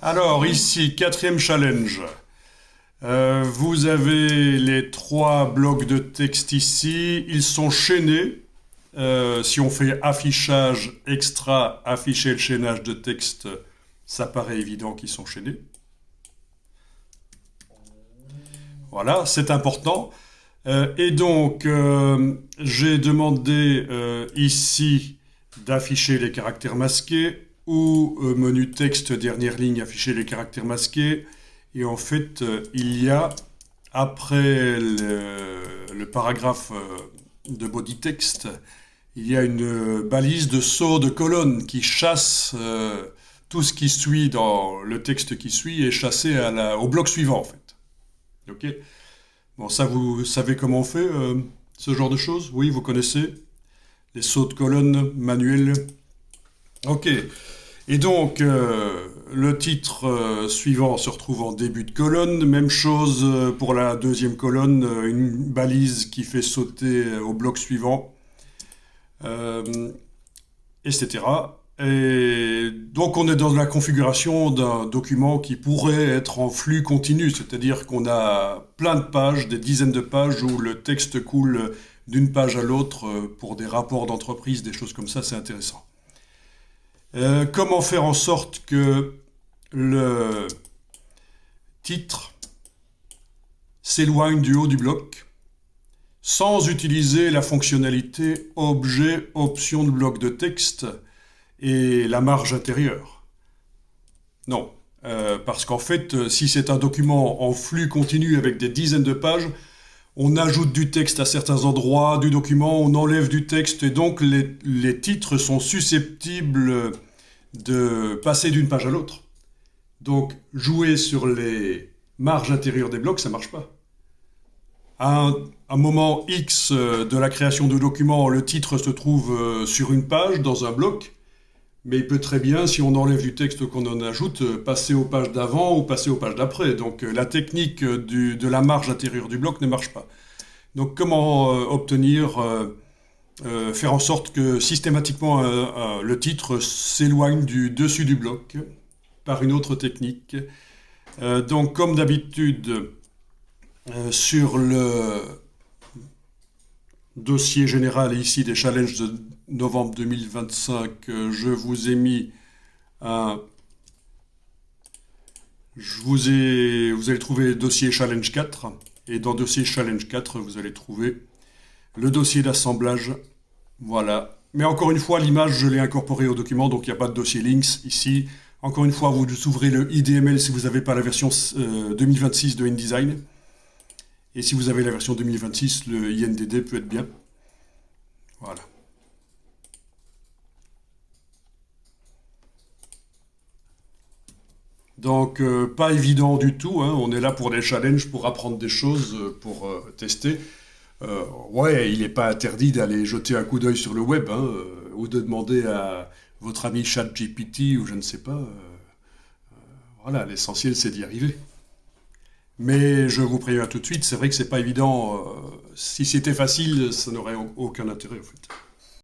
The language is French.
Alors ici, quatrième challenge. Vous avez les trois blocs de texte ici. Ils sont chaînés. Si on fait affichage extra, afficher le chaînage de texte, ça paraît évident qu'ils sont chaînés. Voilà, c'est important. Et donc, j'ai demandé ici d'afficher les caractères masqués ou menu texte, dernière ligne, afficher les caractères masqués. Et en fait, il y a, après le paragraphe de body text, il y a une balise de saut de colonne qui chasse tout ce qui suit dans le texte qui suit est chassé au bloc suivant en fait. Ok. Bon, ça vous savez comment on fait ce genre de choses? Oui, vous connaissez les sauts de colonne manuels. Ok. Et donc, le titre suivant se retrouve en début de colonne. Même chose pour la deuxième colonne, une balise qui fait sauter au bloc suivant, etc. Et donc, on est dans la configuration d'un document qui pourrait être en flux continu, c'est-à-dire qu'on a plein de pages, des dizaines de pages où le texte coule d'une page à l'autre pour des rapports d'entreprise, des choses comme ça, c'est intéressant. Comment faire en sorte que le titre s'éloigne du haut du bloc sans utiliser la fonctionnalité objet option de bloc de texte et la marge intérieure? Non, parce qu'en fait, si c'est un document en flux continu avec des dizaines de pages, on ajoute du texte à certains endroits du document, on enlève du texte, et donc les titres sont susceptibles de passer d'une page à l'autre. Donc, jouer sur les marges intérieures des blocs, ça marche pas. À un moment X de la création du document, le titre se trouve sur une page, dans un bloc, mais il peut très bien, si on enlève du texte qu'on en ajoute, passer aux pages d'avant ou passer aux pages d'après. Donc la technique de la marge intérieure du bloc ne marche pas. Donc comment faire en sorte que systématiquement le titre s'éloigne du dessus du bloc par une autre technique. Donc comme d'habitude, sur le dossier général ici des challenges de novembre 2025, je vous ai mis vous allez trouver le dossier challenge 4, et dans dossier challenge 4, vous allez trouver le dossier d'assemblage. Voilà. Mais encore une fois, l'image, je l'ai incorporée au document, donc il n'y a pas de dossier links ici. Encore une fois, vous ouvrez le IDML si vous n'avez pas la version 2026 de InDesign. Et si vous avez la version 2026, le INDD peut être bien. Voilà. Donc, pas évident du tout, hein. On est là pour des challenges, pour apprendre des choses, pour tester. Ouais, il n'est pas interdit d'aller jeter un coup d'œil sur le web, hein, ou de demander à votre ami ChatGPT ou je ne sais pas. Voilà, l'essentiel c'est d'y arriver. Mais je vous préviens tout de suite, c'est vrai que c'est pas évident. Si c'était facile, ça n'aurait aucun intérêt en fait.